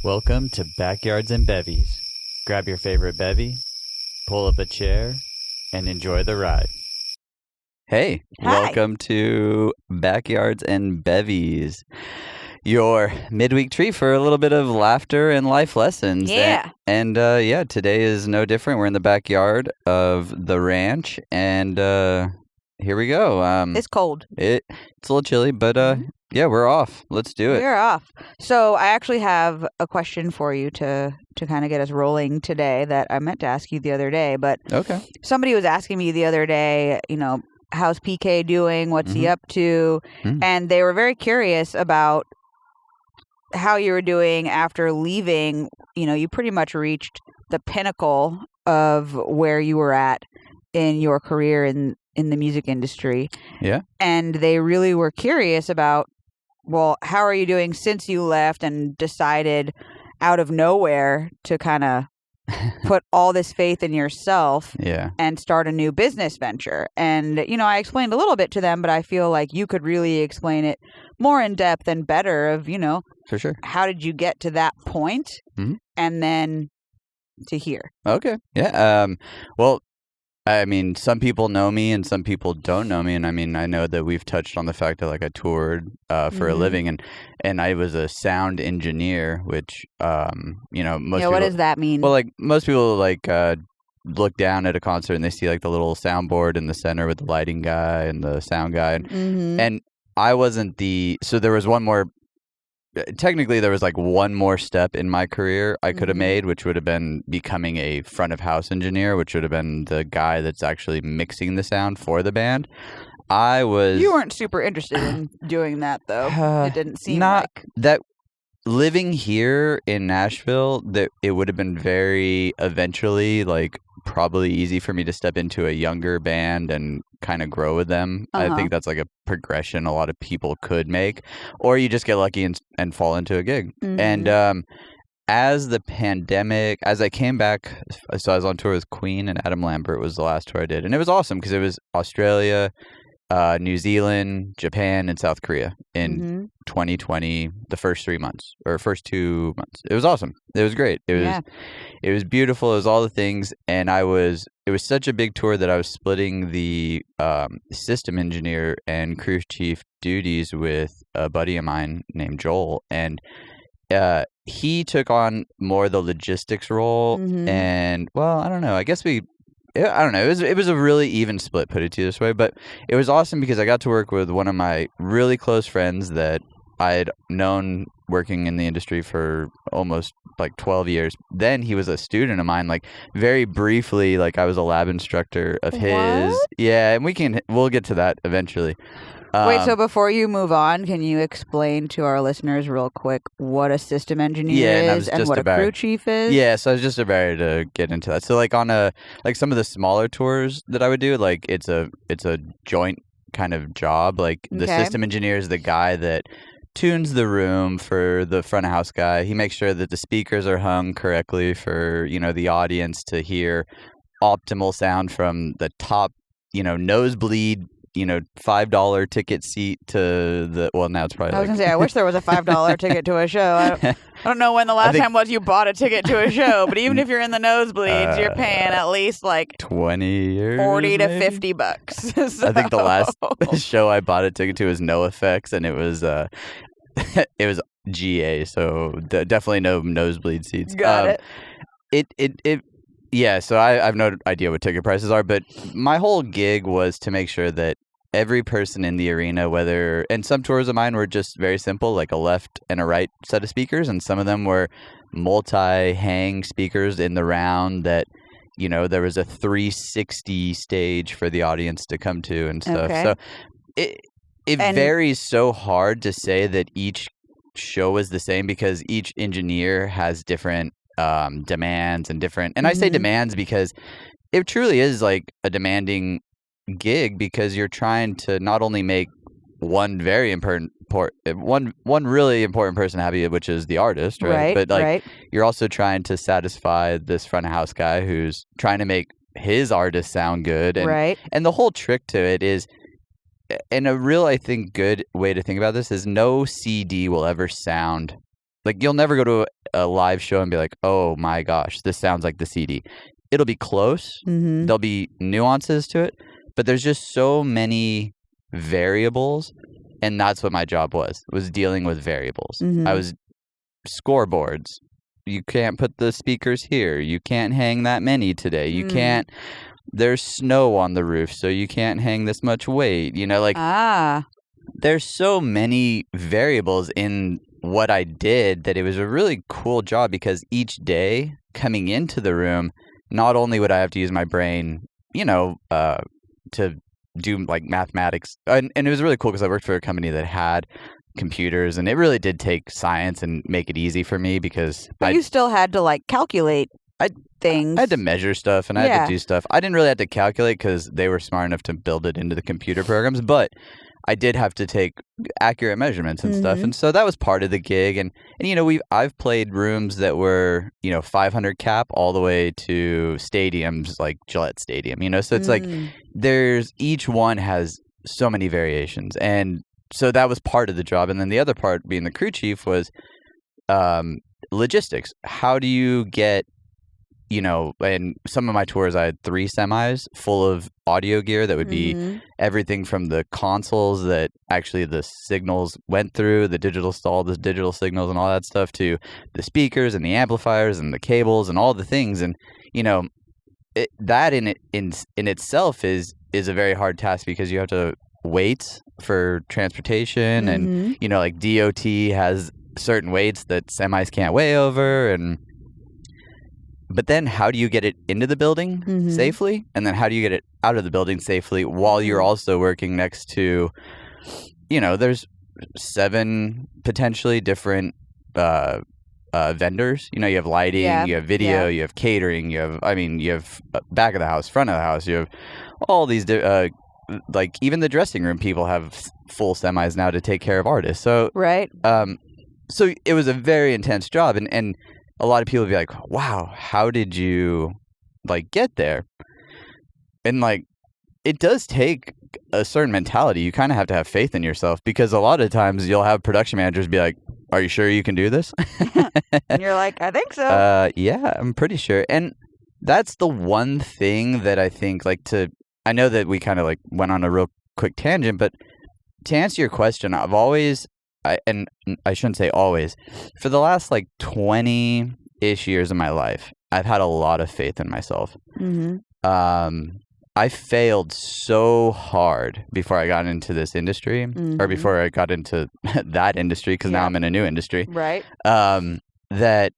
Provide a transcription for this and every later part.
Welcome to Backyards and Bevvies. Grab your favorite bevy, pull up a chair, and enjoy the ride. Hey, Hi. Welcome to Backyards and Bevvies, your midweek treat for a little bit of laughter and life lessons. Yeah. And today is no different. We're in the backyard of the ranch, and here we go. It's cold. It's a little chilly, but yeah, we're off. Let's do it. We're off. So I actually have a question for you to kind of get us rolling today that I meant to ask you the other day. But Okay. somebody was asking me the other day, how's PK doing? What's he up to? And they were very curious about how you were doing after leaving. You pretty much reached the pinnacle of where you were at in your career in the music industry. Yeah. And they really were curious about, well, how are you doing since you left and decided out of nowhere to kind of put all this faith in yourself and start a new business venture? And, I explained a little bit to them, but I feel like you could really explain it more in depth and better of, For sure. how did you get to that point and then to here? Okay. Yeah. Well, I mean, some people know me and some people don't know me. And I know that we've touched on the fact that I toured for a living and I was a sound engineer, which, most people. What does that mean? Well, most people look down at a concert and they see the little soundboard in the center with the lighting guy and the sound guy. And I wasn't so there was one more. Technically, there was one more step in my career I could have made, which would have been becoming a front of house engineer, which would have been the guy that's actually mixing the sound for the band. You weren't super interested in doing that, though. It didn't seem not like that. Living here in Nashville, that it would have been very eventually probably easy for me to step into a younger band and kind of grow with them. I think that's a progression a lot of people could make, or you just get lucky and fall into a gig. And as I came back, so I was on tour with Queen, and Adam Lambert was the last tour I did, and it was awesome because it was Australia, New Zealand, Japan, and South Korea in 2020, the first 2 months. It was awesome. It was great. It was beautiful. It was all the things. And it was such a big tour that I was splitting the system engineer and crew chief duties with a buddy of mine named Joel. And he took on more the logistics role. And, well, I don't know. I don't know. It was a really even split, put it to you this way. But it was awesome because I got to work with one of my really close friends that I'd known working in the industry for almost 12 years. Then he was a student of mine, very briefly, I was a lab instructor of his. What? Yeah, and we'll get to that eventually. Wait, so before you move on, can you explain to our listeners real quick what a system engineer is and what a crew chief is? Yeah, so I was just about to get into that. So on some of the smaller tours that I would do, it's a joint kind of job. The system engineer is the guy that tunes the room for the front of house guy. He makes sure that the speakers are hung correctly for, the audience to hear optimal sound from the top, nosebleed, $5 ticket seat to now it's probably I was going to say, I wish there was a $5 ticket to a show. I don't know when the last time was you bought a ticket to a show, but even if you're in the nosebleeds, you're paying at least 20 years, 40 to maybe? $50. So. I think the last show I bought a ticket to was NoFX, and it was it was GA, so definitely no nosebleed seats. Got it. Yeah, so I have no idea what ticket prices are, but my whole gig was to make sure that every person in the arena, and some tours of mine were just very simple, a left and a right set of speakers, and some of them were multi-hang speakers in the round that, there was a 360 stage for the audience to come to and stuff. Okay. So it varies so hard to say that each show is the same because each engineer has different demands and different, and I say demands because it truly is a demanding gig because you're trying to not only make one really important person happy, which is the artist, right? But you're also trying to satisfy this front of house guy who's trying to make his artist sound good, and the whole trick to it is, and a real, I think, good way to think about this is no CD will ever sound like you'll never go to a live show and be like, oh my gosh, this sounds like the CD. It'll be close. Mm-hmm. There'll be nuances to it, but there's just so many variables, and that's what my job was dealing with variables. Mm-hmm. I was scoreboards. You can't put the speakers here. You can't hang that many today. You can't. There's snow on the roof, so you can't hang this much weight. Like there's so many variables in what I did that it was a really cool job, because each day coming into the room, not only would I have to use my brain, to do like mathematics, and it was really cool because I worked for a company that had computers, and it really did take science and make it easy for me, because you still had to like calculate things. I had to measure stuff, and I had to do stuff. I didn't really have to calculate because they were smart enough to build it into the computer programs, but I did have to take accurate measurements and stuff, and so that was part of the gig. And I've played rooms that were 500 cap all the way to stadiums like Gillette Stadium. So it's like each one has so many variations, and so that was part of the job. And then the other part, being the crew chief, was logistics. How do you get and some of my tours, I had 3 semis full of audio gear that would be everything from the consoles that actually the signals went through, the digital signals and all that stuff, to the speakers and the amplifiers and the cables and all the things. And, that in itself is a very hard task, because you have to wait for transportation and, like DOT has certain weights that semis can't weigh over. But then how do you get it into the building safely? And then how do you get it out of the building safely while you're also working next to, there's 7 potentially different vendors. You have lighting, you have video, you have catering, you have back of the house, front of the house, you have all these, like even the dressing room people have full semis now to take care of artists. So, so it was a very intense job. And a lot of people would be like, wow, how did you get there? And it does take a certain mentality. You kind of have to have faith in yourself, because a lot of times you'll have production managers be like, are you sure you can do this? And you're like, I think so. Yeah, I'm pretty sure. And that's the one thing that I think I know that we kind of went on a real quick tangent, but to answer your question, I've always, and I shouldn't say always, for the last 20-ish years of my life, I've had a lot of faith in myself. I failed so hard before I got into this industry, or before I got into that industry, because now I'm in a new industry. Right. That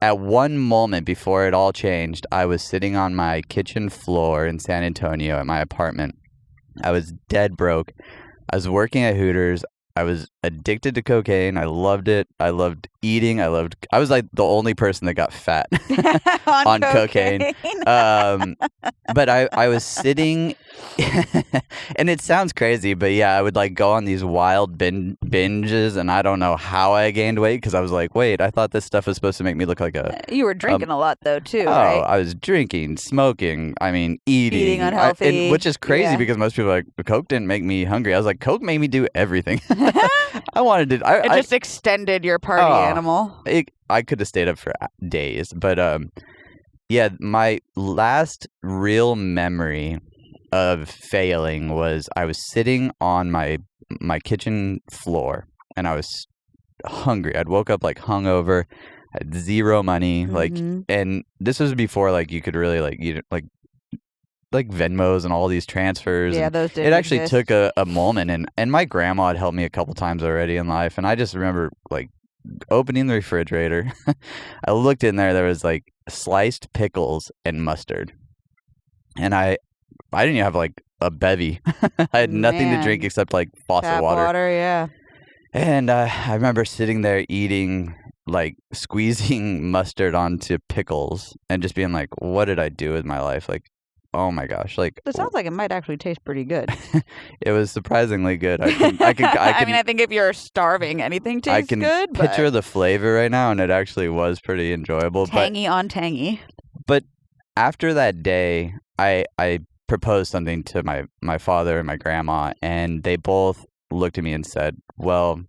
at one moment before it all changed, I was sitting on my kitchen floor in San Antonio at my apartment. I was dead broke. I was working at Hooters. I was addicted to cocaine. I loved it. I loved eating. I was the only person that got fat on cocaine. But I was sitting, and it sounds crazy, but yeah, I would go on these wild binges, and I don't know how I gained weight, because I was like, wait, I thought this stuff was supposed to make me look like a... You were drinking a lot though too, right? I was drinking, smoking, eating unhealthy. which is crazy because most people are like, Coke didn't make me hungry. I was like, Coke made me do everything. I wanted to... It just extended your party animal. I could have stayed up for days, but yeah, my last real memory of failing was I was sitting on my kitchen floor, and I was hungry. I'd woke up hungover, had zero money, and this was before you could really like Venmos and all these transfers. Yeah, those didn't It actually exist. took a moment, and my grandma had helped me a couple times already in life, and I just remember opening the refrigerator. I looked in there was sliced pickles and mustard, and I didn't even have a bevy. I had nothing to drink except faucet Tap water. Yeah. And I remember sitting there eating, squeezing mustard onto pickles and just being like, what did I do with my life? Oh my gosh! It sounds like it might actually taste pretty good. It was surprisingly good. I I think if you're starving, anything tastes good. I can picture the flavor right now, and it actually was pretty enjoyable. Tangy on tangy. But after that day, I proposed something to my father and my grandma, and they both looked at me and said, "Well,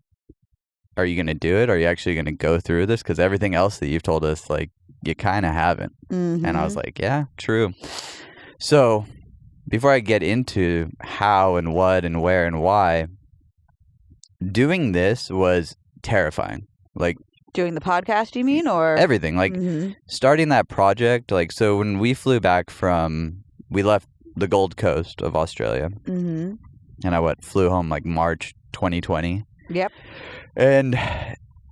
are you going to do it? Are you actually going to go through this? Because everything else that you've told us, like, you kind of haven't. And I was like, yeah, true. So before I get into how and what and where and why, doing this was terrifying. Like, doing the podcast, you mean, or everything? Like, starting that project. Like, so when we flew back we left the Gold Coast of Australia, and I flew home like March 2020. Yep. And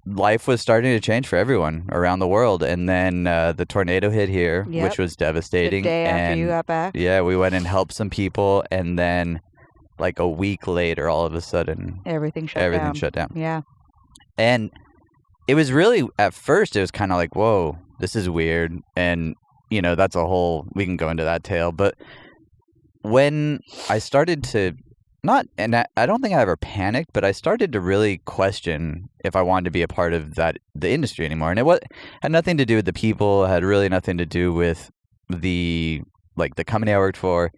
life was starting to change for everyone around the world. And then the tornado hit here, which was devastating. The day after you got back. Yeah, we went and helped some people. And then like a week later, all of a sudden, everything shut down. Yeah. And it was really, at first, it was kind of like, whoa, this is weird. And, you know, that's a whole, we can go into that tale. But when I started to I don't think I ever panicked, but I started to really question if I wanted to be a part of the industry anymore. And it had nothing to do with the people, had really nothing to do with the company I worked for.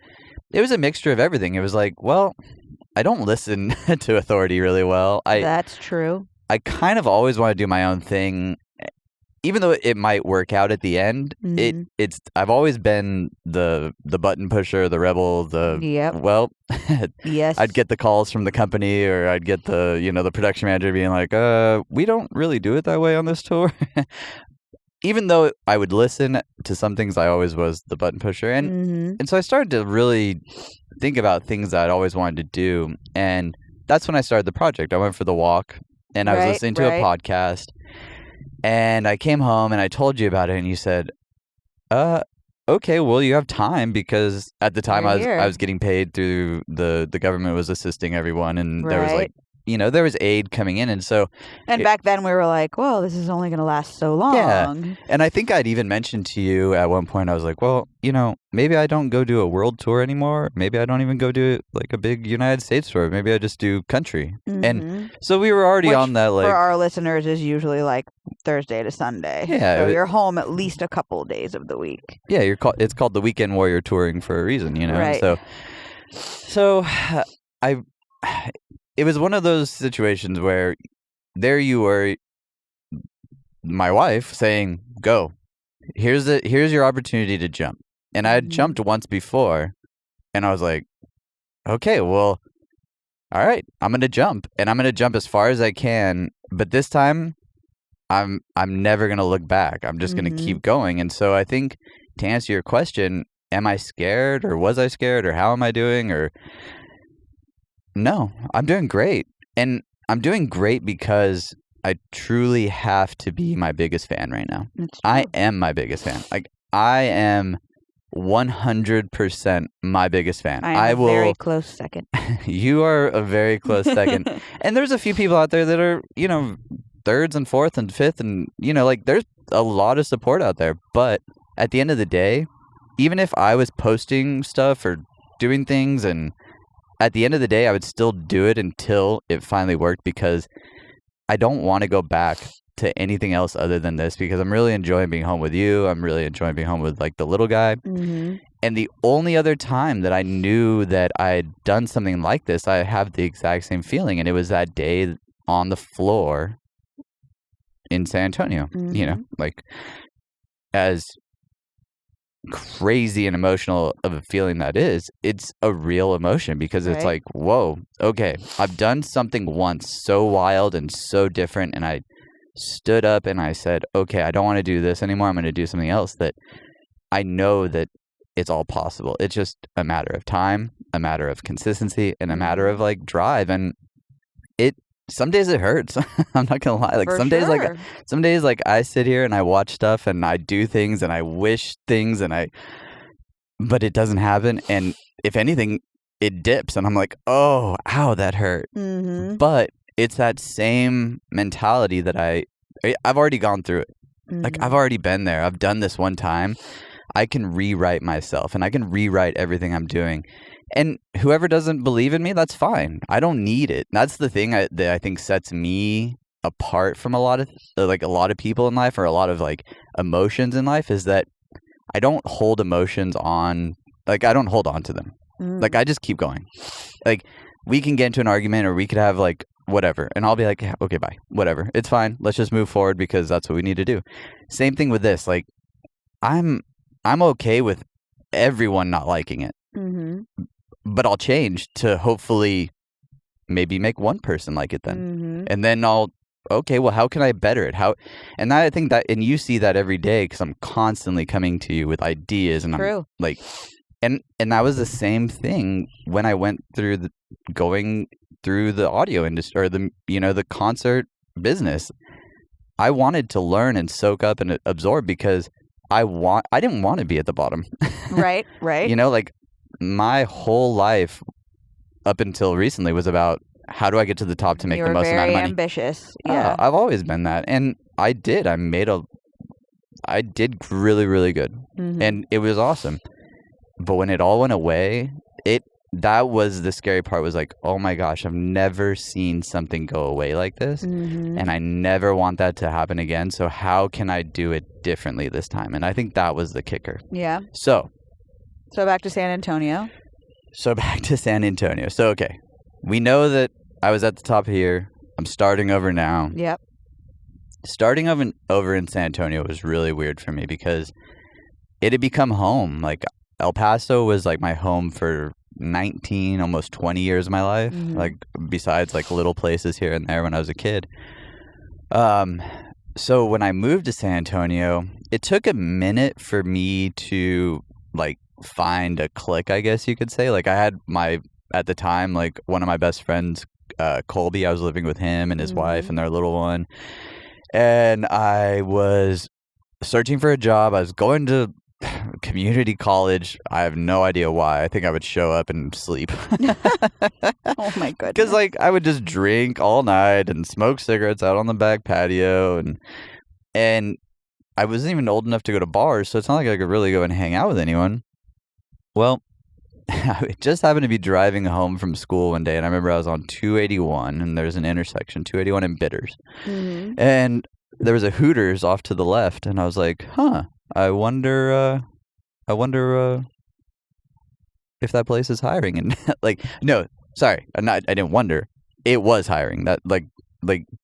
It was a mixture of everything. It was like, well, I don't listen to authority really well. That's true. I kind of always want to do my own thing. Even though it might work out at the end, I've always been the button pusher, the rebel, yes. I'd get the calls from the company, or I'd get the production manager being like, we don't really do it that way on this tour. Even though I would listen to some things, I always was the button pusher. And so I started to really think about things that I'd always wanted to do. And that's when I started the project. I went for the walk, and I was listening to a podcast. And I came home and I told you about it, and you said, okay, well, you have time, because at the time I was getting paid through the government was assisting everyone, and there was like, there was aid coming in. And so, back then we were like, well, this is only going to last so long. Yeah. And I think I'd even mentioned to you at one point, I was like, well, maybe I don't go do a world tour anymore. Maybe I don't even go do like a big United States tour. Maybe I just do country. And so we were already on that. Like, for our listeners, is usually like Thursday to Sunday. Yeah. So you're home at least a couple of days of the week. Yeah. It's called the Weekend Warrior touring for a reason, Right. So it was one of those situations where there you were, my wife saying, go, here's your opportunity to jump. And I had jumped once before, and I was like, okay, well, all right, I'm going to jump, and I'm going to jump as far as I can. But this time I'm never going to look back. I'm just going to keep going. And so I think, to answer your question, am I scared, or was I scared, or how am I doing, or... No, I'm doing great. And I'm doing great because I truly have to be my biggest fan right now. I am my biggest fan. Like, I am 100% my biggest fan. I am a very close second. You are a very close second. And there's a few people out there that are, thirds and fourth and fifth, and, there's a lot of support out there. But at the end of the day, even if I was posting stuff or doing things, and at the end of the day, I would still do it until it finally worked, because I don't want to go back to anything else other than this, because I'm really enjoying being home with you. I'm really enjoying being home with like the little guy. And the only other time that I knew that I had done something like this, I have the exact same feeling. And it was that day on the floor in San Antonio, like, as crazy and emotional of a feeling that is, it's a real emotion, because it's like, whoa, okay, I've done something once so wild and so different, and I stood up and I said, okay, I don't want to do this anymore. I'm going to do something else that I know that it's all possible. It's just a matter of time, a matter of consistency, and a matter of like drive. And some days it hurts. I'm not gonna lie. Like, some days I sit here and I watch stuff and I do things and I wish things, but it doesn't happen. And if anything, it dips, and I'm like, oh, ow, that hurt. But it's that same mentality that I've already gone through it. Like, I've already been there. I've done this one time. I can rewrite myself, and I can rewrite everything I'm doing. And whoever doesn't believe in me, that's fine. I don't need it. That's the thing that I think sets me apart from a lot of people in life, or a lot of like emotions in life, is that I don't hold emotions on. Like, I don't hold on to them. Like, I just keep going. Like, we can get into an argument, or we could have like whatever. And I'll be like, yeah, okay, bye. Whatever. It's fine. Let's just move forward because that's what we need to do. Same thing with this. Like, I'm okay with everyone not liking it. Mm-hmm. But I'll change to hopefully maybe make one person like it then. Mm-hmm. And then okay, well, how can I better it? And I think that, and you see that every day because I'm constantly coming to you with ideas, and True. I'm like, and that was the same thing when I went through going through the audio industry or the concert business. I wanted to learn and soak up and absorb because I didn't want to be at the bottom. Right. Like my whole life up until recently was about how do I get to the top to make the most amount of money. Very ambitious. Yeah. I've always been that. And I did. I did really, really good. Mm-hmm. And it was awesome. But when it all went away, that was the scary part, was like, oh my gosh, I've never seen something go away like this. Mm-hmm. And I never want that to happen again. So how can I do it differently this time? And I think that was the kicker. Yeah. So back to San Antonio. So, okay. We know that I was at the top here. I'm starting over now. Yep. Starting over in San Antonio was really weird for me because it had become home. Like, El Paso was like my home for 19, almost 20 years of my life. Mm-hmm. Like, besides like little places here and there when I was a kid. So when I moved to San Antonio, it took a minute for me to like find a clique, I guess you could say. Like, I had at the time, like one of my best friends, Colby, I was living with him and his wife and their little one. And I was searching for a job. I was going to community college. I have no idea why. I think I would show up and sleep. Oh my goodness. Because like I would just drink all night and smoke cigarettes out on the back patio, and I wasn't even old enough to go to bars, so it's not like I could really go and hang out with anyone. Well, I just happened to be driving home from school one day, and I remember I was on 281, and there's an intersection, 281 and Bitters. Mm-hmm. And there was a Hooters off to the left, and I was like, I wonder if that place is hiring. And like, no, sorry, I didn't wonder. It was hiring. That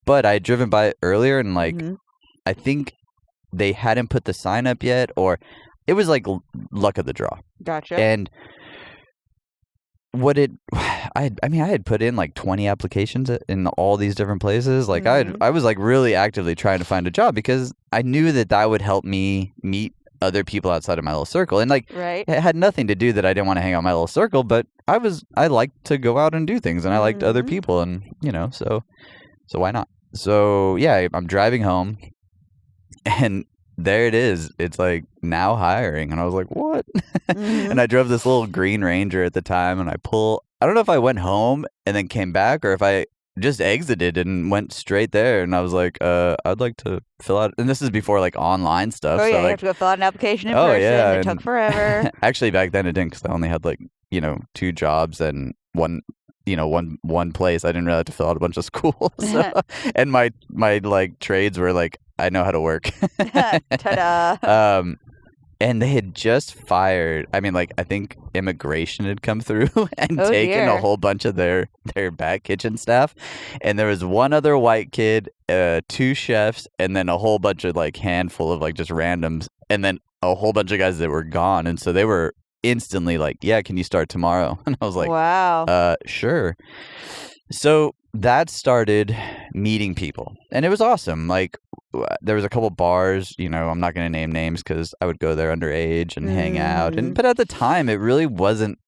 but I had driven by it earlier, and like, mm-hmm. I think they hadn't put the sign up yet, or it was like luck of the draw. Gotcha. And I had put in like 20 applications in all these different places. Like, mm-hmm. I was like really actively trying to find a job because I knew that would help me meet other people outside of my little circle. And like, right. It had nothing to do that I didn't want to hang out in my little circle, but I liked to go out and do things, and I liked mm-hmm. other people, and so why not? So yeah, I'm driving home, and there it is. It's like now hiring. And I was like, what? Mm-hmm. And I drove this little green Ranger at the time, and I don't know if I went home and then came back, or if I just exited and went straight there. And I was like, I'd like to fill out, and this is before like online stuff. Oh yeah, so, you have to go fill out an application in person. Yeah, it took forever. Actually, back then it didn't, because I only had like, 2 jobs and one place. I didn't really have to fill out a bunch of schools. So, and my like trades were like, I know how to work. Ta-da. And they had just fired. I mean, like, I think immigration had come through and taken a whole bunch of their back kitchen staff. And there was one other white kid, 2 chefs, and then a whole bunch of like handful of like just randoms, and then a whole bunch of guys that were gone. And so they were instantly like, yeah, can you start tomorrow? And I was like, wow, sure. So that started meeting people, and it was awesome. Like, there was a couple bars, I'm not going to name names because I would go there underage and hang out. But at the time, it really wasn't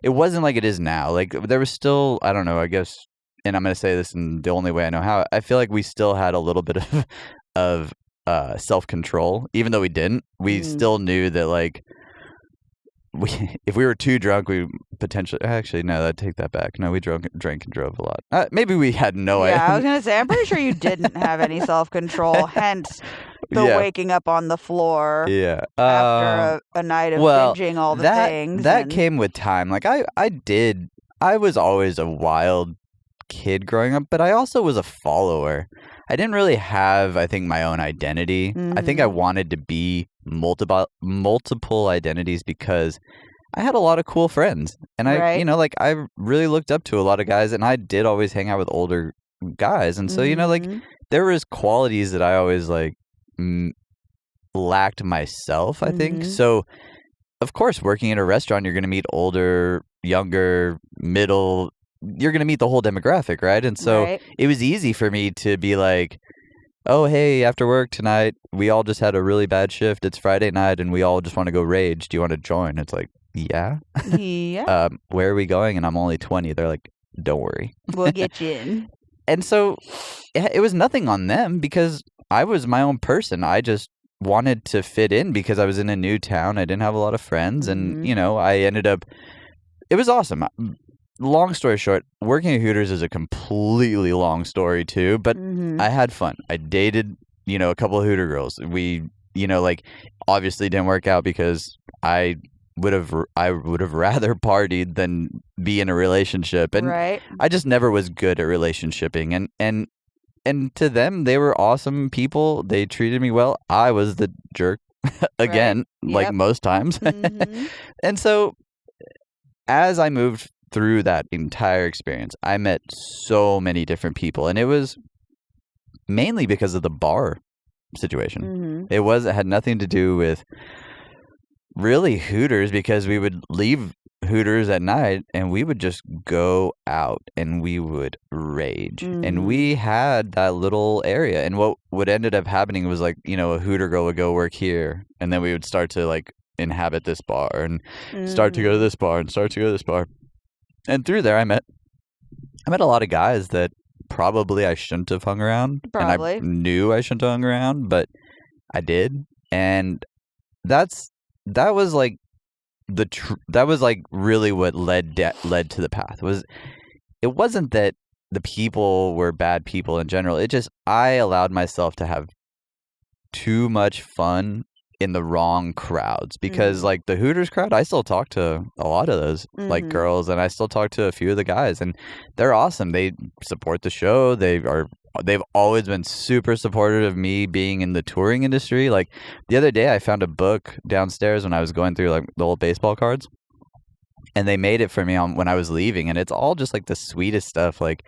like it is now. Like, there was still, I don't know, I guess, and I'm going to say this in the only way I know how, I feel like we still had a little bit of self-control. Even though we didn't, we still knew that, like, if we were too drunk, we potentially... Actually, no, I'd take that back. No, we drank and drove a lot. Maybe we had no idea. Yeah, I was going to say, I'm pretty sure you didn't have any self-control, hence the waking up on the floor after a night of binging all the things. That came with time. Like, I was always a wild kid growing up, but I also was a follower. I didn't really have, I think, my own identity. Mm-hmm. I think I wanted to be multiple identities because I had a lot of cool friends. And I, like I really looked up to a lot of guys, and I did always hang out with older guys. And so, like there was qualities that I always like lacked myself, I think. So, of course, working at a restaurant, you're going to meet older, younger, middle, you're going to meet the whole demographic, right? And so it was easy for me to be like, oh, hey, after work tonight, we all just had a really bad shift. It's Friday night, and we all just want to go rage. Do you want to join? It's like, yeah. Yeah. Where are we going? And I'm only 20. They're like, don't worry. We'll get you in. And so it was nothing on them because I was my own person. I just wanted to fit in because I was in a new town. I didn't have a lot of friends. And, I ended up, it was awesome. Long story short, working at Hooters is a completely long story too, but I had fun. I dated, a couple of Hooter girls. We, obviously didn't work out because I would have rather partied than be in a relationship. And I just never was good at relationshiping. And to them, they were awesome people. They treated me well. I was the jerk again, like most times. And so as I moved through that entire experience, I met so many different people, and it was mainly because of the bar situation. It had nothing to do with really Hooters, because we would leave Hooters at night and we would just go out and we would rage. And we had that little area, and what ended up happening was like, a Hooter girl would go work here, and then we would start to like inhabit this bar and start to go to this bar and start to go to this bar. And through there, I met a lot of guys that probably I shouldn't have hung around. Probably. And I knew I shouldn't have hung around, but I did. And that was like that was like really what led to the path. It wasn't that the people were bad people in general. It just, I allowed myself to have too much fun in the wrong crowds, because like the Hooters crowd, I still talk to a lot of those like girls, and I still talk to a few of the guys, and they're awesome. They support the show. They've always been super supportive of me being in the touring industry. Like the other day I found a book downstairs when I was going through like the old baseball cards, and they made it for me when I was leaving, and it's all just like the sweetest stuff, like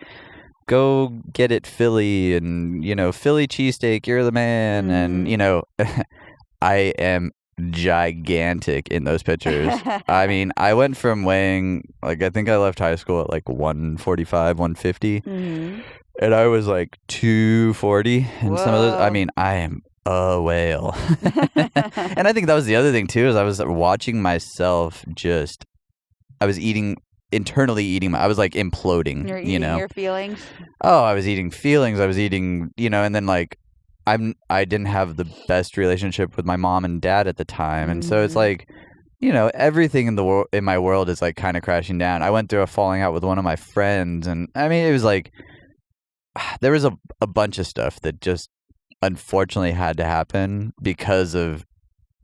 go get it Philly, and Philly cheesesteak, you're the man. And I am gigantic in those pictures. I mean, I went from weighing, like, I think I left high school at like 145, 150. And I was like 240. And some of those, I mean, I am a whale. And I think that was the other thing too, is I was watching myself I was internally eating, I was like imploding. You're eating your feelings? Oh, I was eating feelings. I was eating, and then like, I didn't have the best relationship with my mom and dad at the time, and so it's like, everything in my world is like kind of crashing down. I went through a falling out with one of my friends, and I mean, it was like there was a bunch of stuff that just unfortunately had to happen because of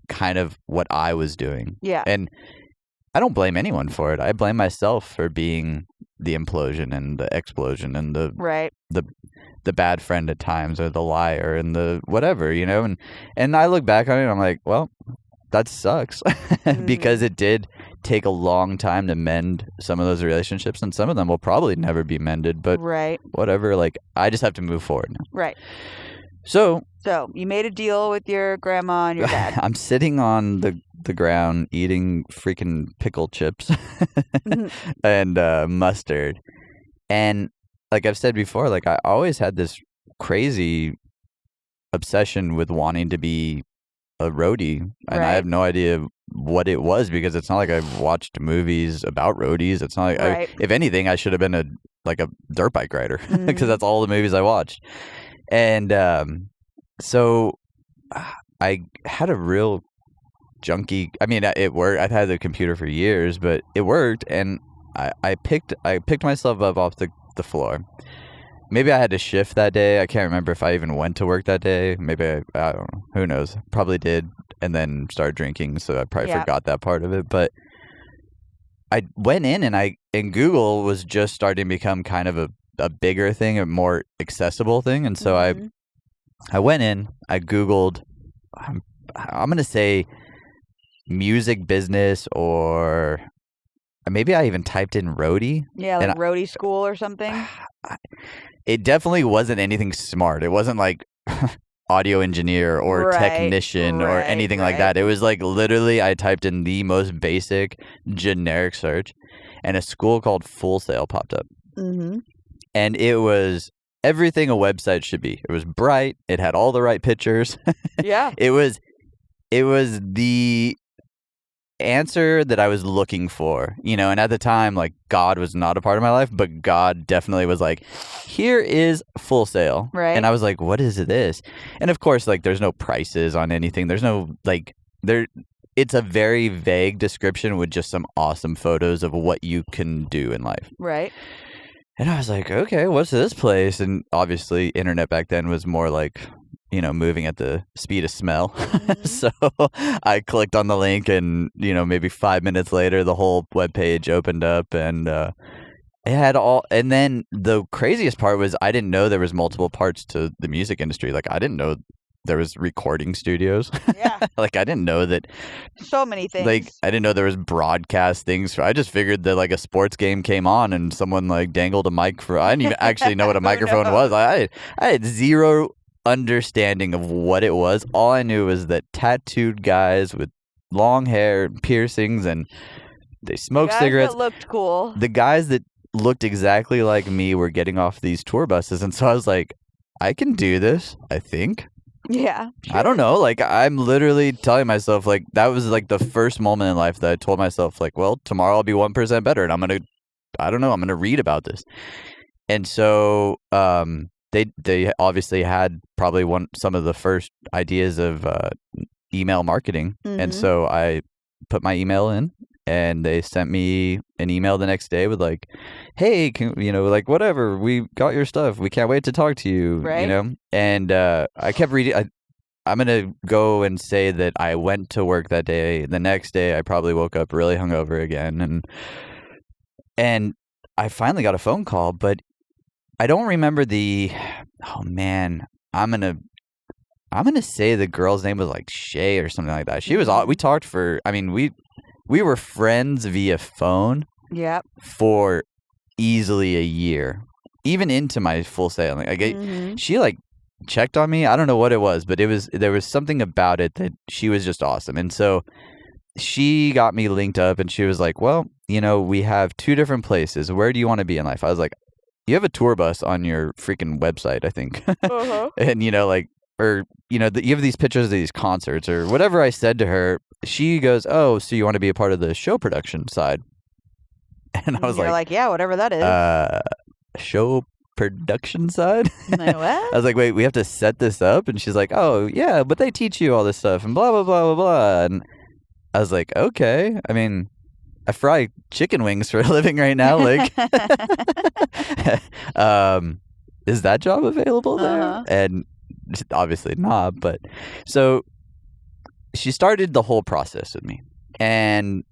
kind of what I was doing. Yeah, and I don't blame anyone for it. I blame myself for being the implosion and the explosion and the bad friend at times, or the liar, and the whatever, and I look back on it and I'm like, well, that sucks. Because it did take a long time to mend some of those relationships, and some of them will probably never be mended, but whatever, like, I just have to move forward now. Right. So you made a deal with your grandma and your dad. I'm sitting on the ground eating freaking pickle chips and mustard, and like I've said before, like I always had this crazy obsession with wanting to be a roadie, and I have no idea what it was, because it's not like I've watched movies about roadies. It's not like if anything, I should have been a dirt bike rider, because that's all the movies I watched. And so I had a real junky. I mean, it worked. I've had the computer for years, but it worked, and I picked myself up off the floor. Maybe I had to shift that day. I can't remember if I even went to work that day. Maybe I don't know. Who knows? Probably did, and then started drinking, so I probably forgot that part of it. But I went in, and Google was just starting to become kind of a bigger thing, a more accessible thing, and so I went in. I Googled. I'm gonna say music business, or maybe I even typed in roadie. Yeah, like roadie school or something. It definitely wasn't anything smart. It wasn't like audio engineer or technician or anything like that. It was like literally I typed in the most basic generic search, and a school called Full Sail popped up. Mm-hmm. And it was everything a website should be. It was bright. It had all the right pictures. Yeah. It was the answer that I was looking for, you know. And at the time, like, God was not a part of my life, but God definitely was like, here is Full Sail. Right. And I was like, what is this? And of course, like, there's no prices on anything. There's no, like, it's a very vague description with just some awesome photos of what you can do in life. Right. And I was like, okay, what's this place? And obviously, internet back then was more like, you know, moving at the speed of smell. Mm-hmm. So I clicked on the link, and, you know, maybe 5 minutes later, the whole webpage opened up, and it had all. And then the craziest part was I didn't know there was multiple parts to the music industry. Like, I didn't know there was recording studios. Yeah. Like, I didn't know that. So many things. Like, I didn't know there was broadcast things. I just figured that, like, a sports game came on and someone, like, dangled a mic for. I didn't even actually know what a microphone was. I had zero understanding of what it was. All I knew was that tattooed guys with long hair, piercings, and they smoked cigarettes. That looked cool. The guys that looked exactly like me were getting off these tour buses, and so I was like, I can do this, I think. Yeah. Sure. I don't know. Like, I'm literally telling myself, like, that was like the first moment in life that I told myself, like, well, tomorrow I'll be 1% better, and I'm going to read about this. And so they obviously had probably some of the first ideas of email marketing. Mm-hmm. And so I put my email in, and they sent me an email the next day with, like, hey, like, whatever, we got your stuff. We can't wait to talk to you, right. You know? And I kept reading. I'm going to go and say that I went to work that day. The next day, I probably woke up really hungover again. And I finally got a phone call, but I don't remember oh man, I'm gonna say the girl's name was like Shay or something like that. She was we talked for, I mean, we were friends via phone. Yep. For easily a year, even into my Full Sail. Like, she like checked on me. I don't know what it was, but there was something about it that she was just awesome. And so she got me linked up, and she was like, well, you know, we have 2 different places. Where do you want to be in life? I was like, you have a tour bus on your freaking website, I think. Uh-huh. And, you know, like, or, you know, you have these pictures of these concerts or whatever I said to her. She goes, oh, so you want to be a part of the show production side? And I was like, yeah, whatever that is. Show production side? Like, what? I was like, wait, we have to set this up? And she's like, oh, yeah, but they teach you all this stuff and blah, blah, blah, blah, blah. And I was like, okay. I mean, I fry chicken wings for a living right now. Like, is that job available there? Uh-huh. And obviously not. But so she started the whole process with me, and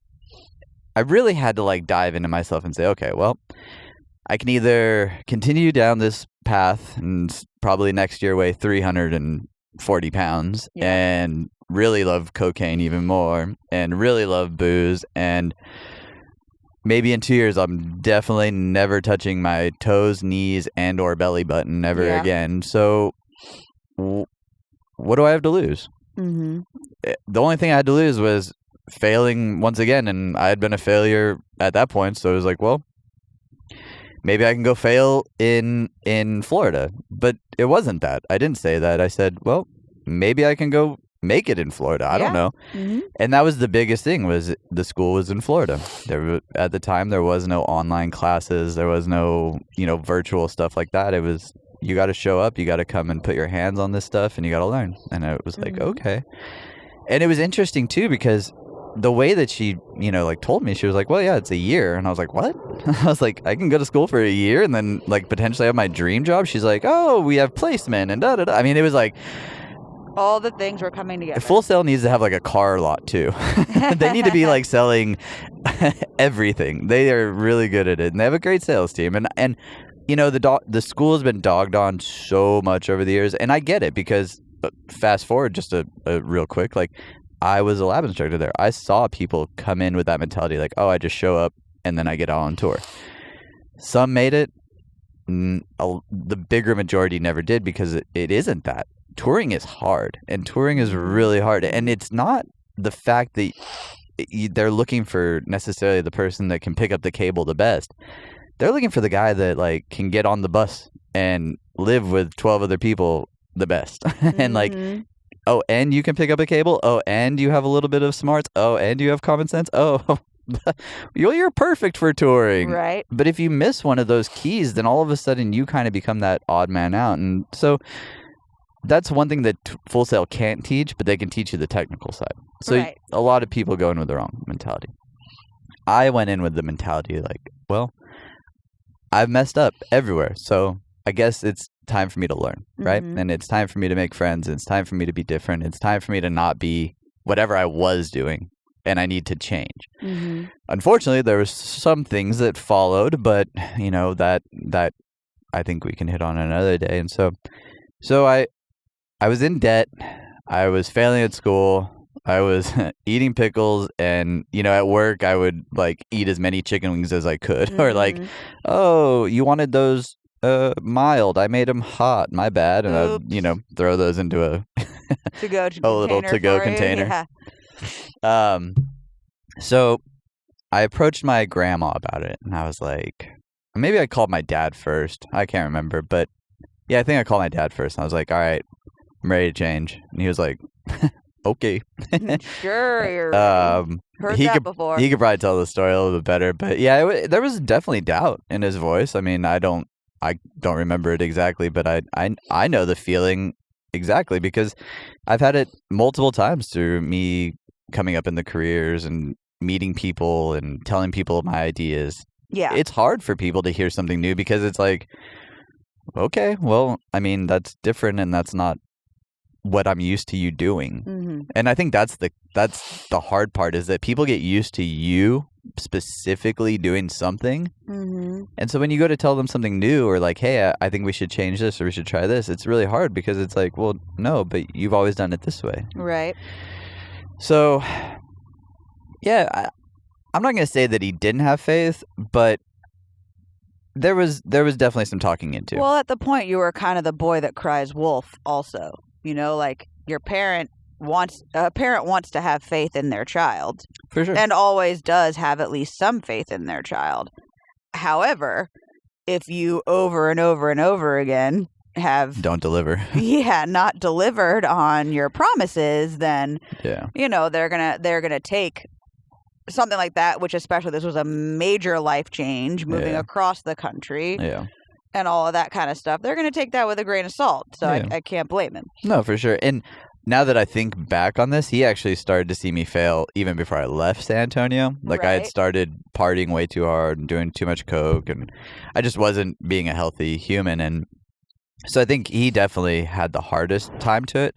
I really had to, like, dive into myself and say, okay, well, I can either continue down this path and probably next year weigh 340 pounds and really love cocaine even more and really love booze, and maybe in 2 years I'm definitely never touching my toes, knees, and or belly button ever again. So what do I have to lose? Mm-hmm. The only thing I had to lose was failing once again, and I had been a failure at that point. So it was like, well, maybe I can go fail in Florida. But it wasn't that. I didn't say that. I said, well, maybe I can go make it in Florida. I don't know. Mm-hmm. And that was the biggest thing, was the school was in Florida. At the time, there was no online classes. There was no, you know, virtual stuff like that. It was, you got to show up. You got to come and put your hands on this stuff, and you got to learn. And it was like, okay. And it was interesting, too, because the way that she, you know, like, told me, she was like, well, yeah, it's a year. And I was like, what? I was like, I can go to school for a year and then, like, potentially have my dream job? She's like, oh, we have placement and da-da-da. I mean, it was like, all the things were coming together. Full Sail needs to have, like, a car lot, too. They need to be, like, selling everything. They are really good at it, and they have a great sales team. And you know, the school has been dogged on so much over the years, and I get it, because fast forward just a real quick, like, I was a lab instructor there. I saw people come in with that mentality like, oh, I just show up and then I get out on tour. Some made it. The bigger majority never did because it isn't that. Touring is hard, and touring is really hard. And it's not the fact that they're looking for necessarily the person that can pick up the cable the best. They're looking for the guy that like can get on the bus and live with 12 other people the best. And like, oh, and you can pick up a cable. Oh, and you have a little bit of smarts. Oh, and you have common sense. Oh, you're perfect for touring. Right. But if you miss one of those keys, then all of a sudden you kind of become that odd man out. And so that's one thing that Full Sail can't teach, but they can teach you the technical side. So a lot of people go in with the wrong mentality. I went in with the mentality like, well, I've messed up everywhere. So I guess it's time for me to learn, right? And it's time for me to make friends. And it's time for me to be different. It's time for me to not be whatever I was doing. And I need to change. Unfortunately, there was some things that followed, but you know, that I think we can hit on another day. And so I was in debt. I was failing at school. I was eating pickles, and you know, at work I would like eat as many chicken wings as I could. Or like, oh, you wanted those mild? I made them hot. My bad. And I'd, you know, throw those into a little to-go container. Yeah. So I approached my grandma about it, and I was like, maybe I called my dad first. I can't remember, but yeah, I think I called my dad first. And I was like, all right, I'm ready to change. And he was like, okay. Sure, you're ready. Heard that before. He could probably tell the story a little bit better, but yeah, there was definitely doubt in his voice. I mean, I don't remember it exactly, but I know the feeling exactly because I've had it multiple times through me coming up in the careers and meeting people and telling people my ideas. Yeah. It's hard for people to hear something new because it's like, okay, well, I mean, that's different and that's not what I'm used to you doing. And I think that's the hard part is that people get used to you specifically doing something. And so when you go to tell them something new or like, hey, I think we should change this or we should try this, it's really hard because it's like, well, no, but you've always done it this way. Right. So, yeah, I'm not going to say that he didn't have faith, but there was definitely some talking into. Well, at the point, you were kind of the boy that cries wolf also. You know, like a parent wants to have faith in their child. For sure. And always does have at least some faith in their child. However, if you over and over and over again don't deliver. Not delivered on your promises, then you know, they're gonna take something like that, which especially this was a major life change, moving across the country. And all of that kind of stuff. They're gonna take that with a grain of salt. So I can't blame him. No, for sure. And now that I think back on this, he actually started to see me fail even before I left San Antonio. Like I had started partying way too hard and doing too much coke, and I just wasn't being a healthy human. And so I think he definitely had the hardest time to it.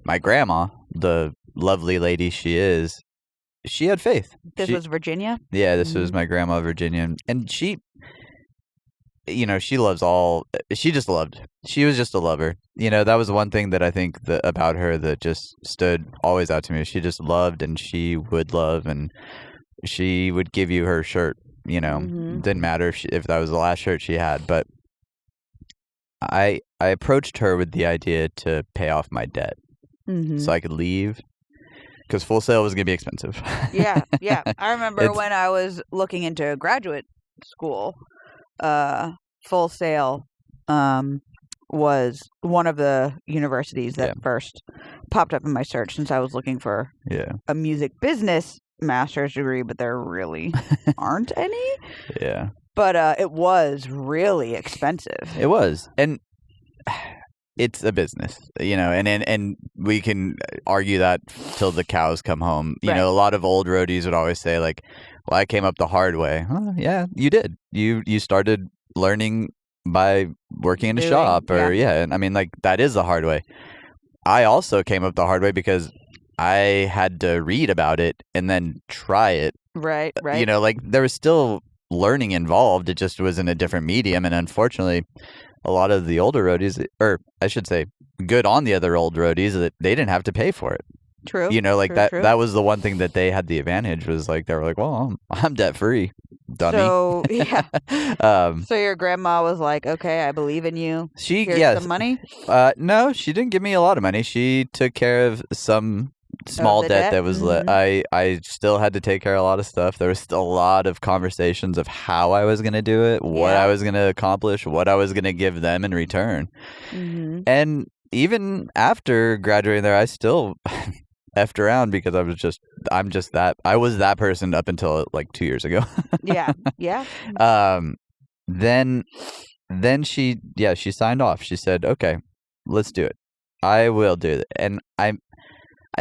My grandma, the lovely lady she is, she had faith. This was Virginia? Yeah, this was my grandma, Virginia. And she, you know, she was just a lover. You know, that was one thing that I think about her that just stood always out to me. She just loved, and she would love, and she would give you her shirt, you know. Didn't matter if that was the last shirt she had, but I approached her with the idea to pay off my debt so I could leave because Full Sail was going to be expensive. Yeah. I remember when I was looking into graduate school, Full Sail was one of the universities that first popped up in my search since I was looking for a music business master's degree, but there really aren't any. Yeah. But it was really expensive. It was. And it's a business, you know, and we can argue that till the cows come home. You know, a lot of old roadies would always say like, well, I came up the hard way. Yeah, you did. You started learning by working in a shop or and I mean, like, that is the hard way. I also came up the hard way because I had to read about it and then try it. Right. You know, like there was still learning involved. It just was in a different medium. And unfortunately, a lot of the older roadies, or I should say good on the other old roadies, that they didn't have to pay for it. True. You know, like True. that was the one thing that they had the advantage was like, they were like, well, I'm debt free, dummy. So, yeah. So your grandma was like, okay, I believe in you. Here's some money? No, she didn't give me a lot of money. She took care of some small debt that was I still had to take care of a lot of stuff. There was still a lot of conversations of how I was going to do it, what I was going to accomplish, what I was going to give them in return. Mm-hmm. And even after graduating there, I still effed around because I was that person up until like 2 years ago. Yeah. Then she signed off. She said, okay, let's do it. I will do it. And I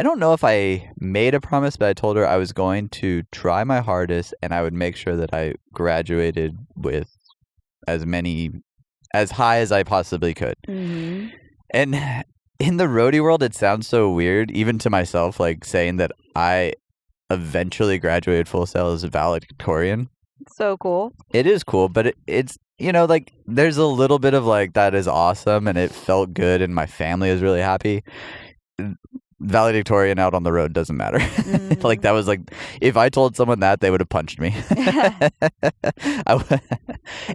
don't know if I made a promise, but I told her I was going to try my hardest and I would make sure that I graduated with as high as I possibly could. Mm-hmm. And in the roadie world, it sounds so weird, even to myself, like saying that I eventually graduated full sail as a valedictorian. So cool. It is cool, but it's, you know, like there's a little bit of like, that is awesome. And it felt good. And my family was really happy. Valedictorian out on the road doesn't matter. Mm. Like that was like, if I told someone that, they would have punched me.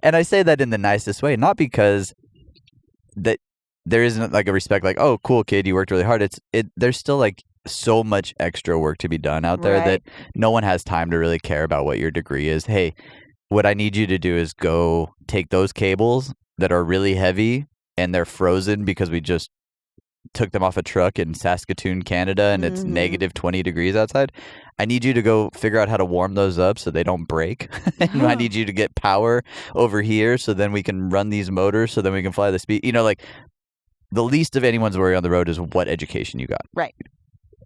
And I say that in the nicest way, not because that there isn't like a respect, like, oh, cool kid, you worked really hard. There's still like so much extra work to be done out there that no one has time to really care about what your degree is. Hey, what I need you to do is go take those cables that are really heavy and they're frozen because we just took them off a truck in Saskatoon, Canada, and it's negative 20 degrees outside. I need you to go figure out how to warm those up so they don't break. And I need you to get power over here so then we can run these motors so then we can fly the speed. You know, like the least of anyone's worry on the road is what education you got. Right.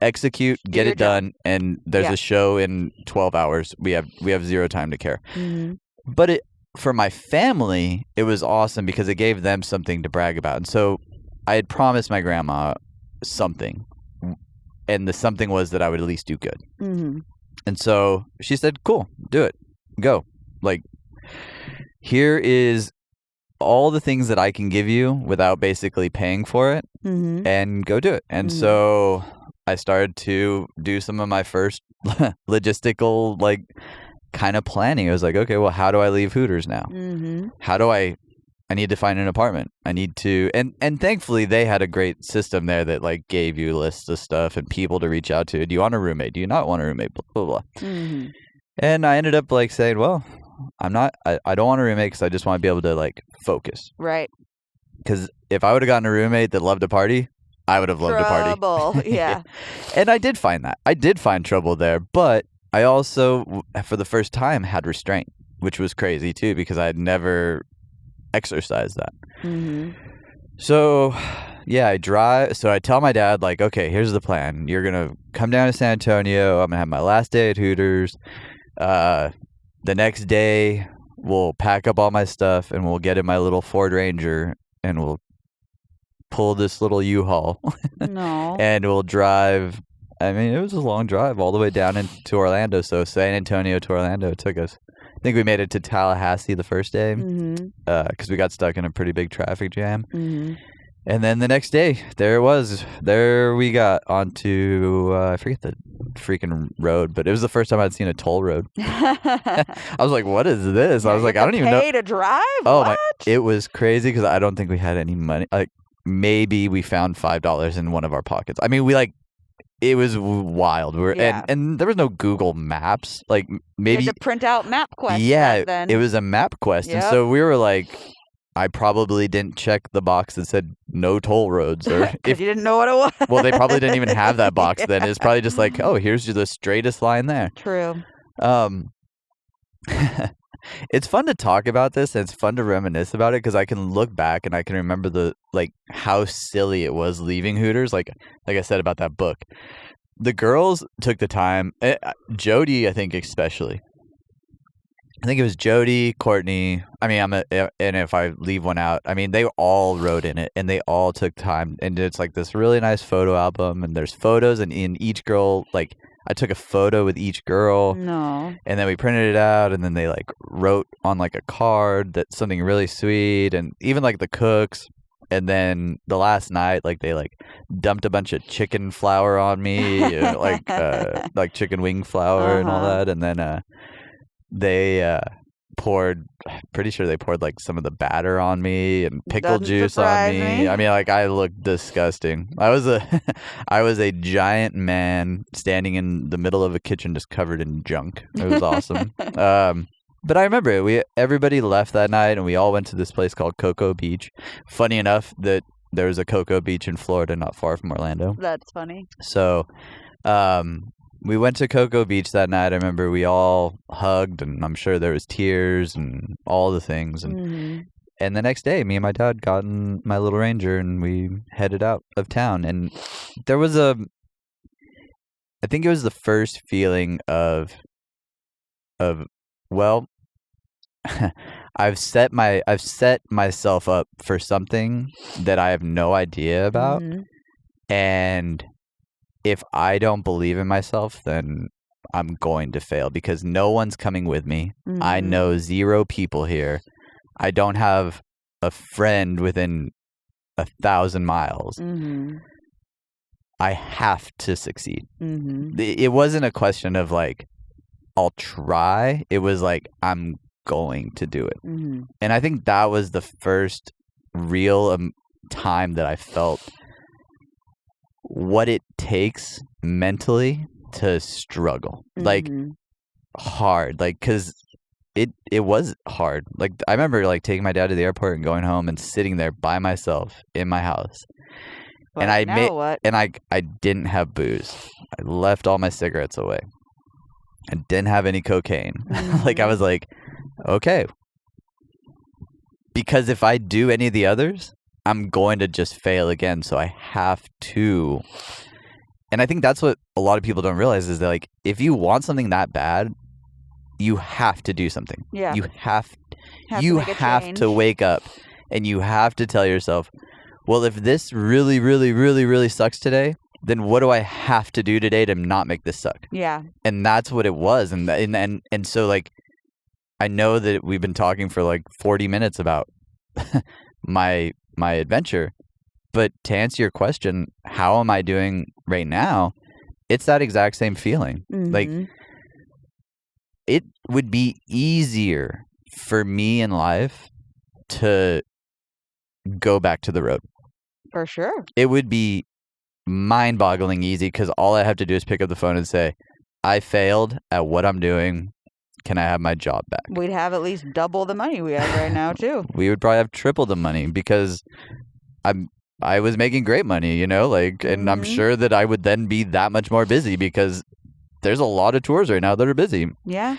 Execute, get it done, and there's a show in 12 hours. We have zero time to care. Mm-hmm. But for my family, it was awesome because it gave them something to brag about. And so I had promised my grandma something, and the something was that I would at least do good. Mm-hmm. And so she said, cool, do it. Go. Like, here is all the things that I can give you without basically paying for it, and go do it. And so I started to do some of my first logistical, like, kind of planning. I was like, okay, well, how do I leave Hooters now? Mm-hmm. How do I need to find an apartment. I need to, and thankfully they had a great system there that like gave you lists of stuff and people to reach out to. Do you want a roommate? Do you not want a roommate? Blah, blah, blah. Mm-hmm. And I ended up like saying, well, I don't want a roommate because I just want to be able to like focus. Right. Because if I would have gotten a roommate that loved to party, I would have loved to party. Trouble, yeah. And I did find that. I did find trouble there, but I also, for the first time, had restraint, which was crazy too because I had never exercise that. Mm-hmm. So yeah, I drive. So I tell my dad, like, okay, here's the plan. You're gonna come down to San Antonio. I'm gonna have my last day at Hooters. The next day we'll pack up all my stuff and we'll get in my little Ford Ranger and we'll pull this little U-Haul. No. And we'll drive. I mean, it was a long drive all the way down into Orlando. So San Antonio to Orlando, it took us, I think we made it to Tallahassee the first day because we got stuck in a pretty big traffic jam. Mm-hmm. And then the next day, there it was. There we got onto, I forget the freaking road, but it was the first time I'd seen a toll road. I was like, what is this? I was like, I don't even know. Pay to drive? Oh, what? It was crazy because I don't think we had any money. Like maybe we found $5 in one of our pockets. I mean, it was wild. And there was no Google Maps. Like maybe you had to print out MapQuest. Yeah, then. It was a MapQuest, and so we were like, I probably didn't check the box that said no toll roads, or if you didn't know what it was. Well, they probably didn't even have that box then. It's probably just like, oh, here's the straightest line there. True. It's fun to talk about this, and it's fun to reminisce about it because I can look back and I can remember how silly it was leaving Hooters. Like I said about that book, the girls took the time. Jody, I think especially. I think it was Jody, Courtney. I mean, and if I leave one out, I mean, they all wrote in it, and they all took time. And it's like this really nice photo album, and there's photos, and in each girl, like, I took a photo with each girl. No. And then we printed it out, and then they, like, wrote on, like, a card that's something really sweet, and even, like, the cooks. I mean, it was, like, really nice. And then, like, the girls took the time, and it's like this really nice photo album, and there's photos, and each girl, like, I took a photo with each girl. And then we printed it out, and then they, like, wrote on, like, a card that's something really sweet, and even, like, the cooks. And then the last night, like they like dumped a bunch of chicken flour on me, like chicken wing flour and all that. And then they pretty sure they poured like some of the batter on me and pickle juice on me. I mean, like I looked disgusting. I was a giant man standing in the middle of a kitchen just covered in junk. It was awesome. But I remember everybody left that night and we all went to this place called Cocoa Beach. Funny enough that there was a Cocoa Beach in Florida not far from Orlando. That's funny. So we went to Cocoa Beach that night. I remember we all hugged and I'm sure there was tears and all the things. And and the next day, me and my dad got in my little Ranger and we headed out of town. And there was I think it was the first feeling of well, I've set myself up for something that I have no idea about. And if I don't believe in myself, then I'm going to fail because no one's coming with me. I know 0 people here. I don't have a friend within 1,000 miles. I have to succeed. It wasn't a question of like, I'll try. It was like, I'm going to do it. And I think that was the first real time that I felt what it takes mentally to struggle. Like hard. Like, cause it was hard. Like I remember like taking my dad to the airport and going home and sitting there by myself in my house. Well, and I didn't have booze. I left all my cigarettes away. I didn't have any cocaine. Like I was like, okay. Because if I do any of the others, I'm going to just fail again. So I have to. And I think that's what a lot of people don't realize is that like, if you want something that bad, you have to do something. Yeah. You have to wake up and you have to tell yourself, well, if this really, really, really, really sucks today, then what do I have to do today to not make this suck? Yeah. And that's what it was. And so like, I know that we've been talking for like 40 minutes about my adventure, but to answer your question, how am I doing right now? It's that exact same feeling. Like it would be easier for me in life to go back to the road. For sure. It would be mind-boggling easy because all I have to do is pick up the phone and say, I failed at what I'm doing. Can I have my job back? We'd have at least double the money we have right now, too. We would probably have triple the money because I was making great money, you know, like, and I'm sure that I would then be that much more busy because there's a lot of tours right now that are busy. Yeah.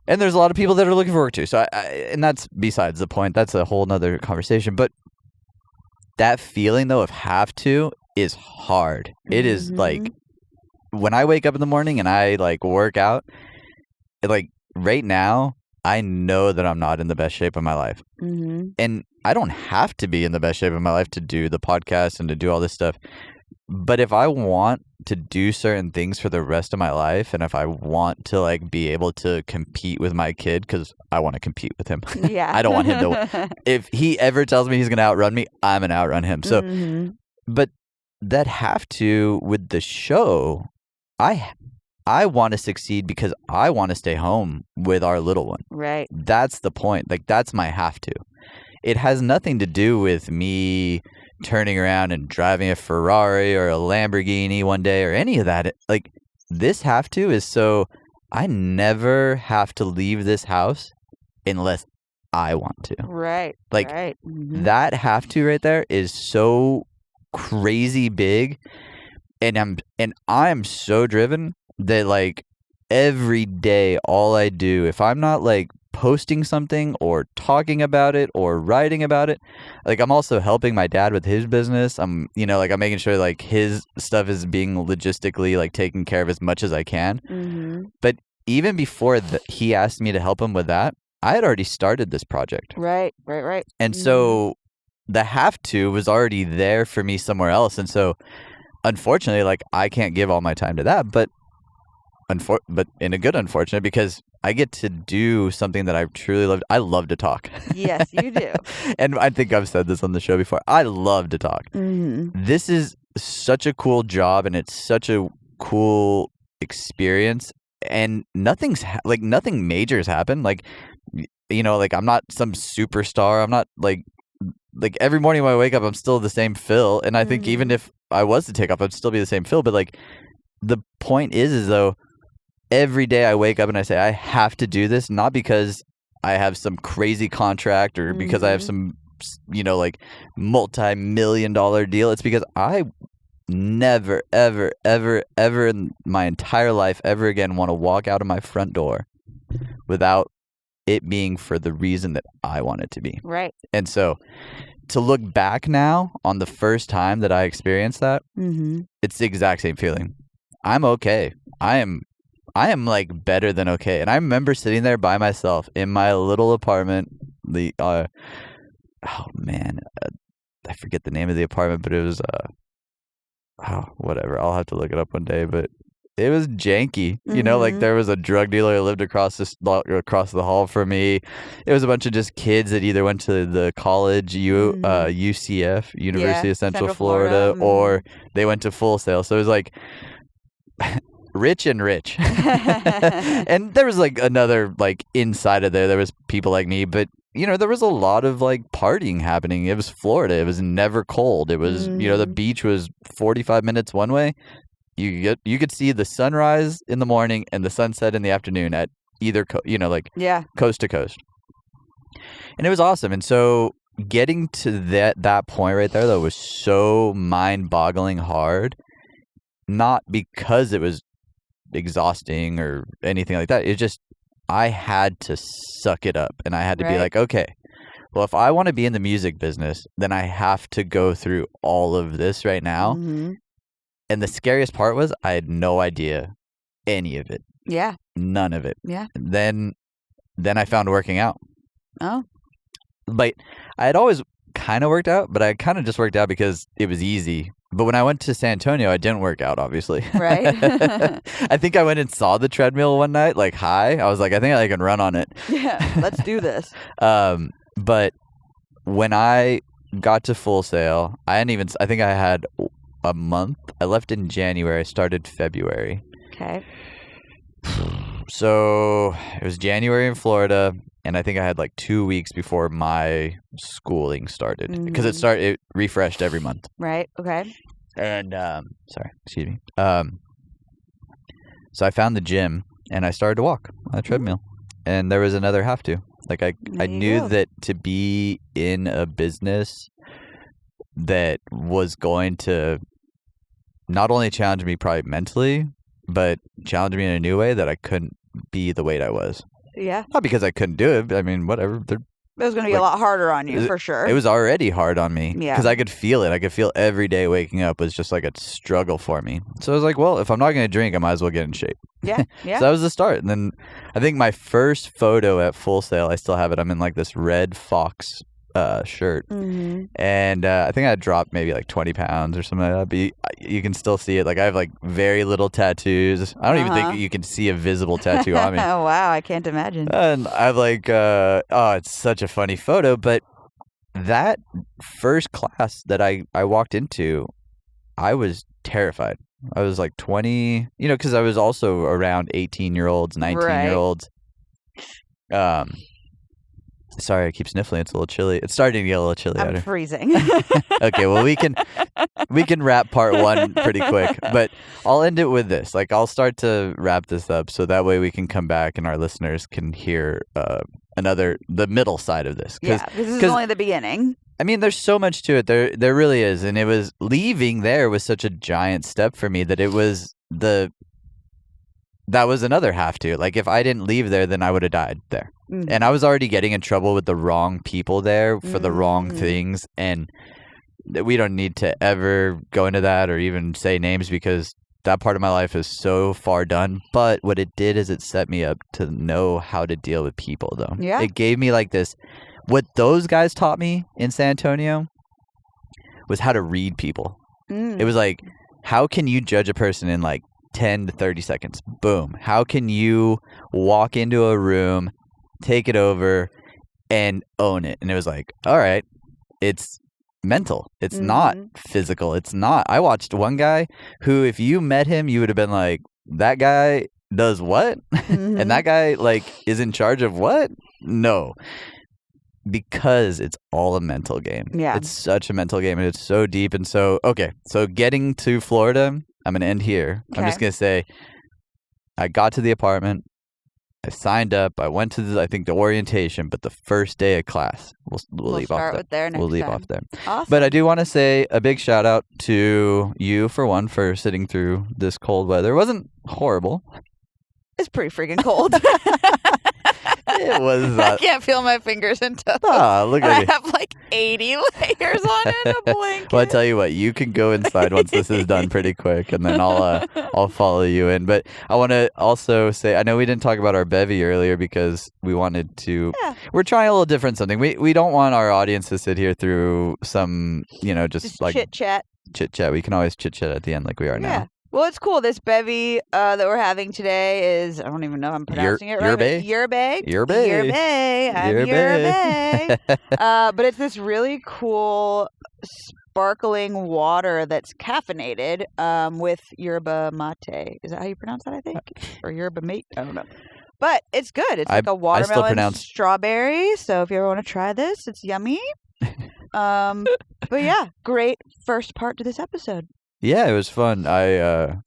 And there's a lot of people that are looking for work too. So and that's besides the point. That's a whole nother conversation. But that feeling though of have to is hard. It is like when I wake up in the morning and I like work out, like right now, I know that I'm not in the best shape of my life. And I don't have to be in the best shape of my life to do the podcast and to do all this stuff. But if I want to do certain things for the rest of my life, and if I want to like be able to compete with my kid, because I want to compete with him. Yeah. I don't want him to. If he ever tells me he's going to outrun me, I'm going to outrun him. So, but that have to with the show, I want to succeed because I want to stay home with our little one. Right. That's the point. Like that's my have to. It has nothing to do with me turning around and driving a Ferrari or a Lamborghini one day or any of that. Like this have to is so I never have to leave this house unless I want to. Right. Like right. that have to right there is so crazy big. And I'm so driven that like every day all I do, if I'm not like posting something or talking about it or writing about it, like I'm also helping my dad with his business. I'm making sure like his stuff is being logistically like taken care of as much as I can. But even before he asked me to help him with that, I had already started this project. Right. And so the have to was already there for me somewhere else. And so unfortunately, like I can't give all my time to that, but but in a good unfortunate, because I get to do something that I truly love. I love to talk. Yes, you do. And I think I've said this on the show before. I love to talk. Mm-hmm. This is such a cool job, and it's such a cool experience. And nothing major has happened. Like, you know, like I'm not some superstar. I'm not like every morning when I wake up, I'm still the same Phil. And I think even if I was to take off, I'd still be the same Phil. But like, the point is though, every day I wake up and I say, I have to do this, not because I have some crazy contract or because I have some, you know, like multi-million-dollar deal. It's because I never, ever, ever, ever in my entire life ever again want to walk out of my front door without it being for the reason that I want it to be. Right. And so to look back now on the first time that I experienced that, it's the exact same feeling. I'm okay. I am like better than okay. And I remember sitting there by myself in my little apartment. I forget the name of the apartment, but it was whatever. I'll have to look it up one day, but it was janky. You know, like there was a drug dealer who lived across the hall from me. It was a bunch of just kids that either went to the college, UCF, University of Central Florida, or they went to Full Sail. So it was like rich and rich. And there was like another, like inside of there was people like me, but you know, there was a lot of like partying happening. It was Florida. It was never cold. It was, you know, the beach was 45 minutes one way. You could see the sunrise in the morning and the sunset in the afternoon at either, coast to coast. And it was awesome. And so getting to that point right there, though, was so mind-boggling hard. Not because it was exhausting or anything like that. It's just I had to suck it up, and I had to be like, okay, well, if I want to be in the music business, then I have to go through all of this right now. And the scariest part was I had no idea any of it. Yeah. None of it. Yeah. Then I found working out. Oh. But I had always kind of worked out, but I kind of just worked out because it was easy. But when I went to San Antonio, I didn't work out, obviously. Right. I think I went and saw the treadmill one night, like high. I was like, I think I can run on it. Yeah, let's do this. But when I got to Full Sail, I think I had a month. I left in January. I started February. Okay. So it was January in Florida, and I think I had like 2 weeks before my schooling started because it refreshed every month. Right. Okay. And excuse me. So I found the gym and I started to walk on a treadmill, and there was another have to. Like I knew that to be in a business that was going to not only challenge me probably mentally, but challenge me in a new way, that I couldn't be the weight I was. Yeah. Not because I couldn't do it. I mean, whatever. It was going to be a lot harder on you, for sure. It was already hard on me. Yeah. Because I could feel it. I could feel every day waking up was just like a struggle for me. So I was like, well, if I'm not going to drink, I might as well get in shape. Yeah. Yeah. So that was the start. And then I think my first photo at Full Sail, I still have it. I'm in like this red fox shirt. And I think I dropped maybe like 20 pounds or something like that. But you can still see it. Like I have like very little tattoos. I don't even think you can see a visible tattoo on me. Oh, wow. I can't imagine. And I've like, it's such a funny photo. But that first class that I walked into, I was terrified. I was like 20, because I was also around 18-year-olds, 19-year-olds. Sorry, I keep sniffling. It's a little chilly. It's starting to get a little chilly. I'm freezing. Okay, well we can wrap part one pretty quick, but I'll end it with this. Like I'll start to wrap this up so that way we can come back and our listeners can hear the middle side of this. Yeah, this is only the beginning. I mean, there's so much to it. There really is, and it was leaving there was such a giant step for me that it was that was another have to. Like if I didn't leave there, then I would have died there. And I was already getting in trouble with the wrong people there for the wrong things. And we don't need to ever go into that or even say names because that part of my life is so far done. But what it did is it set me up to know how to deal with people, though. Yeah. It gave me like this. What those guys taught me in San Antonio was how to read people. It was like, how can you judge a person in like 10 to 30 seconds. Boom. How can you walk into a room, take it over, and own it? And it was like, all right, it's mental. It's not physical. It's not. I watched one guy who, if you met him, you would have been like, that guy does what? And that guy, like, is in charge of what? No. Because it's all a mental game. Yeah. It's such a mental game, and it's so deep. And so, okay, so getting to Florida, I'm going to end here. Okay. I'm just going to say, I got to the apartment. I signed up. I went to the orientation, but the first day of class, we'll leave off there. We'll leave off there. Awesome. But I do want to say a big shout out to you, for one, for sitting through this cold weather. It wasn't horrible. It's pretty freaking cold. It was. I can't feel my fingers and toes. Look at I you. have like 80 layers on in a blanket. Well, I tell you what, you can go inside once this is done pretty quick, and then I'll follow you in. But I want to also say, I know we didn't talk about our bevy earlier because we wanted to. Yeah. We're trying a little different something. We don't want our audience to sit here through some, just like chit chat. Chit chat. We can always chit chat at the end, like we are now. Well, it's cool. This bevy that we're having today is, I don't even know if I'm pronouncing it right. Yerbe. I'm Yerbe. But it's this really cool sparkling water that's caffeinated with yerba mate. Is that how you pronounce that, I think? Or yerba mate? I don't know. But it's good. It's like a watermelon strawberry. So if you ever want to try this, it's yummy. But yeah, great first part to this episode. Yeah, it was fun. I'm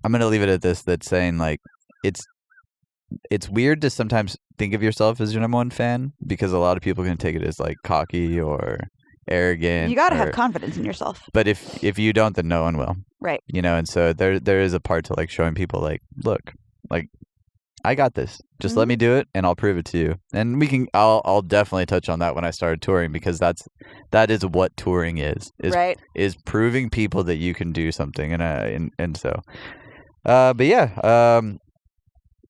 gonna leave it at this. That's saying, like, it's weird to sometimes think of yourself as your number one fan, because a lot of people can take it as like cocky or arrogant. You gotta have confidence in yourself. But if you don't, then no one will. Right. And so there is a part to like showing people, like, look, like, I got this. Just let me do it, and I'll prove it to you. And I'll definitely touch on that when I started touring, because that is what touring is proving people that you can do something. And so, but yeah,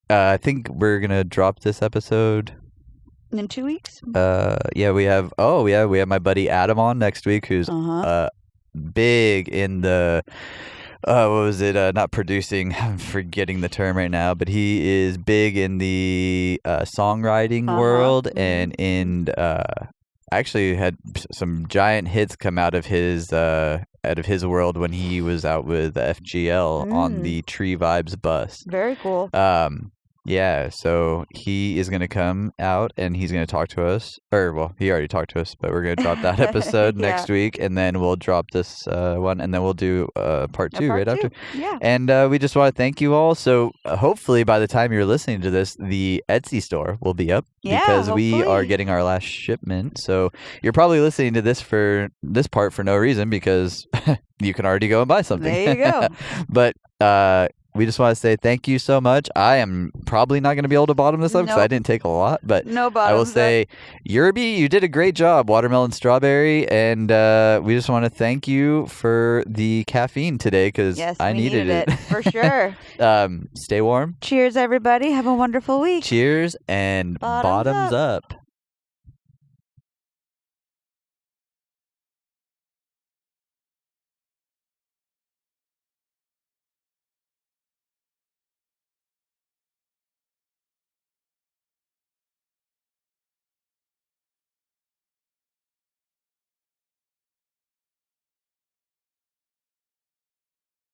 I think we're gonna drop this episode in 2 weeks. Yeah, we have my buddy Adam on next week, who's big in the. What was it? Not producing. I'm forgetting the term right now, but he is big in the songwriting world, and actually had some giant hits come out of his world when he was out with FGL on the Tree Vibes bus. Very cool. Yeah, so he is going to come out, and he's going to talk to us. He already talked to us, but we're going to drop that episode next week, and then we'll drop this one, and then we'll do part two after. Yeah. And we just want to thank you all. So hopefully by the time you're listening to this, the Etsy store will be up, because we are getting our last shipment. So you're probably listening to this part for no reason, because you can already go and buy something. There you go. But we just want to say thank you so much. I am probably not going to be able to bottom this up because I didn't take a lot, but I will say, Yerby, you did a great job, watermelon strawberry, and we just want to thank you for the caffeine today, because I needed it. For sure. Stay warm. Cheers, everybody. Have a wonderful week. Cheers, and bottoms up.